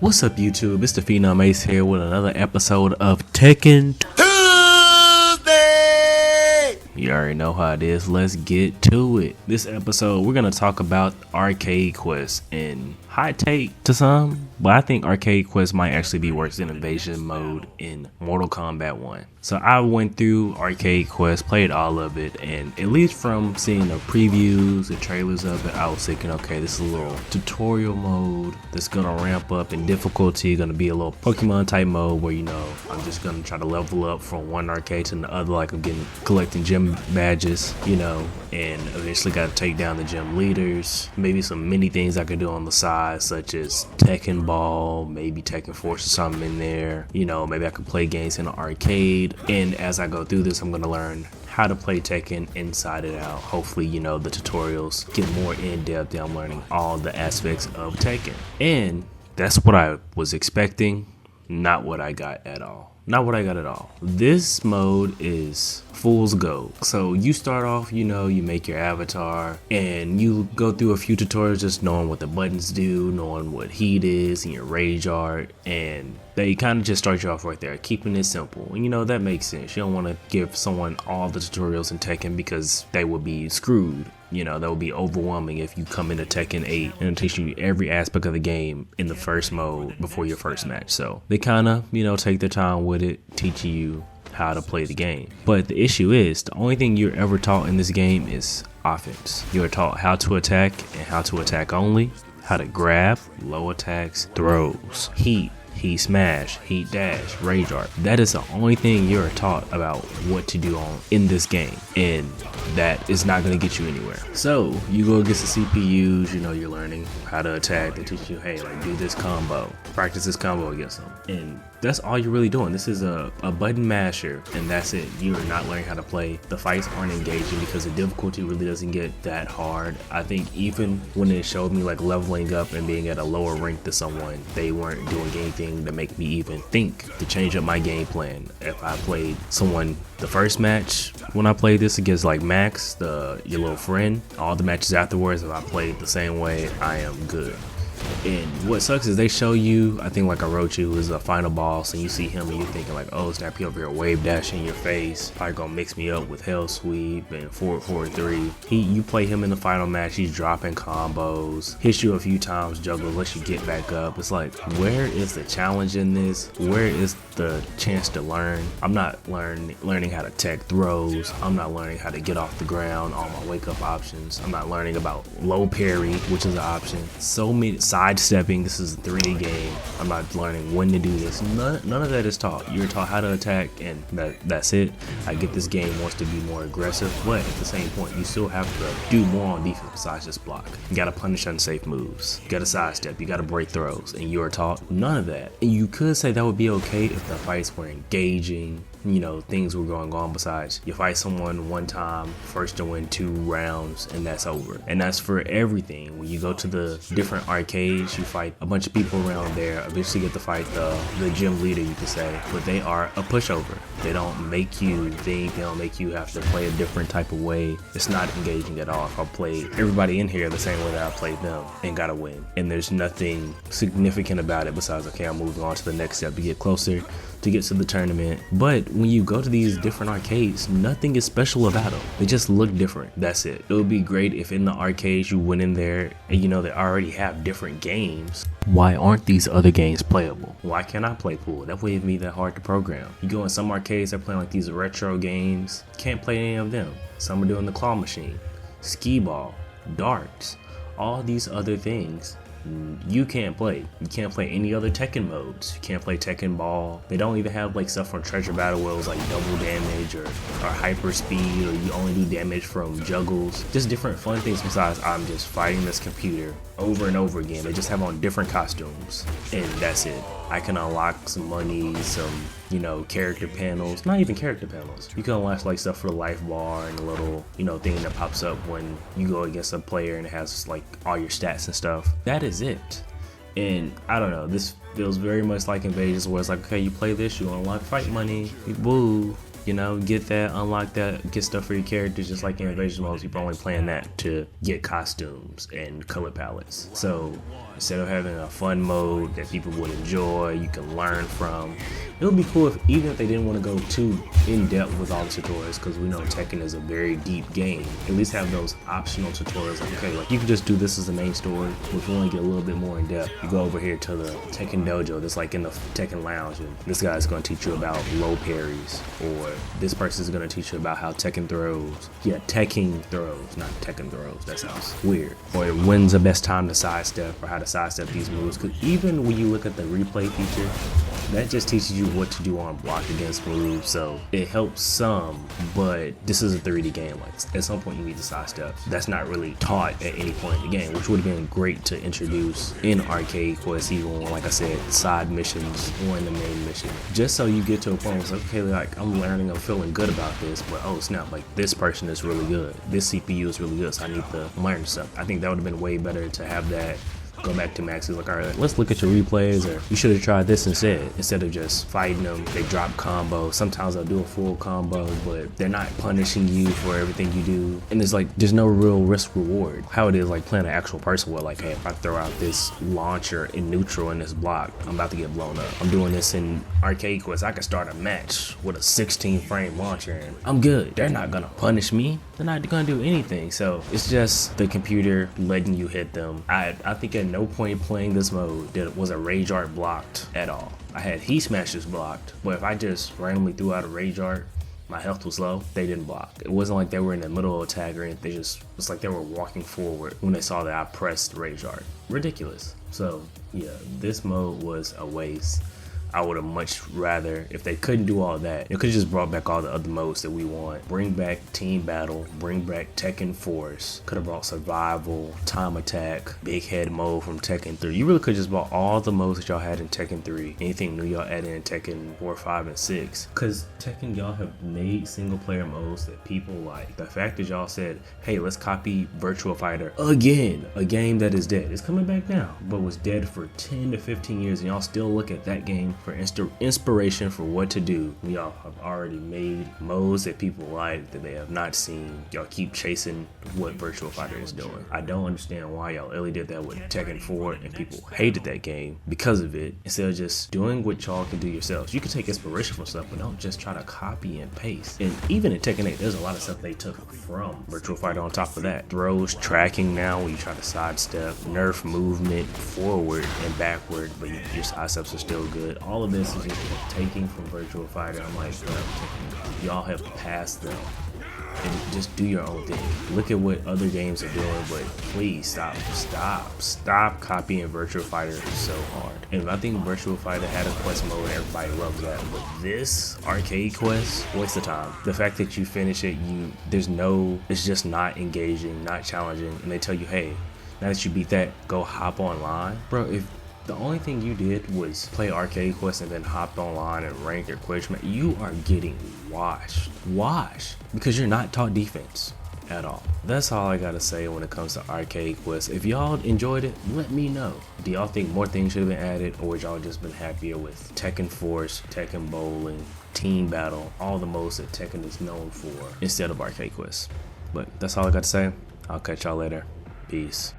What's up, YouTube? It's the Phenom Ace here with another episode of Tekken Tuesday. You already know how it is. Let's get to it. This episode, we're gonna talk about arcade quests, and hot take to some, but I think arcade quests might actually be worse than invasion mode in Mortal Kombat 1. So I went through arcade quests, played all of it, and at least from seeing the previews, the trailers of it, I was thinking, okay, this is a little tutorial mode that's gonna ramp up in difficulty, gonna be a little Pokemon type mode where, you know, I'm just gonna try to level up from one arcade to the other, like I'm collecting gym badges, you know, and eventually gotta take down the gym leaders. Maybe some mini things I could do on the side, such as Tekken Ball, maybe Tekken Force or something in there. You know, maybe I could play games in the arcade. And as I go through this, I'm gonna learn how to play Tekken inside and out. Hopefully, you know, the tutorials get more in depth and I'm learning all the aspects of Tekken. And that's what I was expecting, not what I got at all. Not what I got at all. This mode is fool's gold. So you start off, you know, you make your avatar and you go through a few tutorials just knowing what the buttons do, knowing what heat is and your rage art, and they kind of just start you off right there, keeping it simple. And you know, that makes sense. You don't want to give someone all the tutorials in Tekken because they would be screwed. You know, that would be overwhelming if you come into Tekken 8 and it teaches you every aspect of the game in the first mode before your first match. So they kind of, you know, take their time with it, teaching you how to play the game. But the issue is, the only thing you're ever taught in this game is offense. You're taught how to attack and how to attack only, how to grab, low attacks, throws, heat smash, heat dash, rage art. That is the only thing you're taught about what to do in this game, and that is not going to get you anywhere. So you go against the CPUs, you know, you're learning how to attack. They teach you, hey, like, do this combo, practice this combo against them, and that's all you're really doing. This is a button masher, and that's it. You're not learning how to play. The fights aren't engaging because the difficulty really doesn't get that hard. I think even when it showed me like leveling up and being at a lower rank to someone, they weren't doing anything to make me even think to change up my game plan. If I played someone the first match, when I played this against like Max, your little friend, all the matches afterwards, if I played the same way, I am good. And what sucks is they show you, I think like Orochi, who is a final boss, and you see him and you're thinking like, oh snap, he over here wave dashing your face, probably gonna mix me up with Hell Sweep and 4-4-3. You play him in the final match, he's dropping combos, hits you a few times, juggles, lets you get back up. It's like, where is the challenge in this? Where is the chance to learn? I'm not learning how to tech throws. I'm not learning how to get off the ground, all my wake up options. I'm not learning about low parry, which is an option. So many sidestepping. This is a 3D game. I'm not learning when to do this. None of that is taught. You're taught how to attack, and that's it. I get this game wants to be more aggressive, but at the same point, you still have to do more on defense besides just block. You gotta punish unsafe moves. You gotta sidestep. You gotta break throws, and you're taught none of that. And you could say that would be okay if the fights were engaging, you know, things were going on. Besides, you fight someone one time, first to win 2 rounds, and that's over. And that's for everything. When you go to the different arcades, you fight a bunch of people around there, eventually get to fight the gym leader, you could say, but they are a pushover. They don't make you think, they don't make you have to play a different type of way. It's not engaging at all. If I play everybody in here the same way that I played them and gotta win, and there's nothing significant about it besides, okay, I'm moving on to the next step to get closer to get to the tournament. But when you go to these different arcades, nothing is special about them. They just look different. That's it. It would be great if in the arcades you went in there and, you know, they already have different games. Why aren't these other games playable? Why can't I play pool? That wouldn't be that hard to program. You go in some arcades, they're playing like these retro games. Can't play any of them. Some are doing the claw machine, skee ball, darts, all these other things. You can't play. You can't play any other Tekken modes. You can't play Tekken Ball. They don't even have like stuff from Treasure Battle where it was like double damage or hyper speed, or you only do damage from juggles. Just different fun things besides I'm just fighting this computer over and over again. They just have on different costumes, and that's it. I can unlock some money, some, you know, character panels. Not even character panels. You can unlock like stuff for the life bar and a little, you know, thing that pops up when you go against a player and it has like all your stats and stuff. That is it. And I don't know, this feels very much like Invasions, where it's like, okay, you play this, you unlock fight money, woo. You know, get that, unlock that, get stuff for your characters, just like in Invasion modes. People only playing that to get costumes and color palettes. So instead of having a fun mode that people would enjoy, you can learn from, it would be cool if even if they didn't want to go too in depth with all the tutorials, because we know Tekken is a very deep game. At least have those optional tutorials. Like, okay, like you can just do this as the main story, but if you want to get a little bit more in depth, you go over here to the Tekken dojo that's like in the Tekken lounge, and this guy's going to teach you about low parries, or this person is going to teach you about how Tekken throws. Yeah, Tekken throws, not Tekken throws. That sounds weird. Or when's the best time to sidestep, or how to sidestep these moves. Because even when you look at the replay feature, that just teaches you what to do on block against moves, so it helps some, but this is a 3D game. Like at some point you need to sidestep. That's not really taught at any point in the game, which would have been great to introduce in Arcade Quest, even when, like I said, side missions or in the main mission, just so you get to a point where it's like, okay, like I'm learning, I'm feeling good about this, but oh snap, like this person is really good, this CPU is really good, so I need to learn stuff. I think that would have been way better to have that. Go back to Max, he's like, all right, let's look at your replays, or you should have tried this instead of just fighting them. They drop combos. Sometimes they'll do a full combo, but they're not punishing you for everything you do. And there's no real risk reward. How it is like playing an actual person where like, hey, if I throw out this launcher in neutral in this block, I'm about to get blown up. I'm doing this in Arcade Quest. I can start a match with a 16 frame launcher and I'm good. They're not gonna punish me. They're not gonna do anything. So it's just the computer letting you hit them. I think at no point playing this mode was a rage art blocked at all. I had heat smashes blocked, but if I just randomly threw out a rage art, my health was low, they didn't block. It wasn't like they were in the middle of attack or anything. It's like they were walking forward when they saw that I pressed rage art. Ridiculous. So yeah, this mode was a waste. I would have much rather, if they couldn't do all that, it could have just brought back all the other modes that we want. Bring back Team Battle, bring back Tekken Force, could have brought Survival, Time Attack, Big Head mode from Tekken 3. You really could have just brought all the modes that y'all had in Tekken 3. Anything new y'all added in Tekken 4, 5, and 6. Because Tekken, y'all have made single player modes that people like. The fact that y'all said, hey, let's copy Virtua Fighter again, a game that is dead. It's coming back now, but was dead for 10 to 15 years, and y'all still look at that game for inspiration for what to do. Y'all have already made modes that people like that they have not seen. Y'all keep chasing what Virtua Fighter is doing. I don't understand why y'all only did that with Tekken 4 and people hated that game because of it, instead of just doing what y'all can do yourselves. You can take inspiration from stuff, but don't just try to copy and paste. And even in Tekken 8, there's a lot of stuff they took from Virtua Fighter on top of that. Throws, tracking now when you try to sidestep, nerf movement forward and backward, but your sidesteps are still good. All of this is just taking from Virtua Fighter. I'm like, y'all have passed them. And just do your own thing. Look at what other games are doing, but please stop copying Virtua Fighter so hard. And I think Virtua Fighter had a quest mode and everybody loves that, but this Arcade Quest, waste of time. The fact that you finish it, it's just not engaging, not challenging, and they tell you, hey, now that you beat that, go hop online. Bro, if the only thing you did was play Arcade Quest and then hopped online and ranked your quest, you are getting washed. Because you're not taught defense at all. That's all I gotta say when it comes to Arcade Quest. If y'all enjoyed it, let me know. Do y'all think more things should have been added, or would y'all just been happier with Tekken Force, Tekken Bowling, Team Battle, all the modes that Tekken is known for, instead of Arcade Quest? But that's all I got to say. I'll catch y'all later. Peace.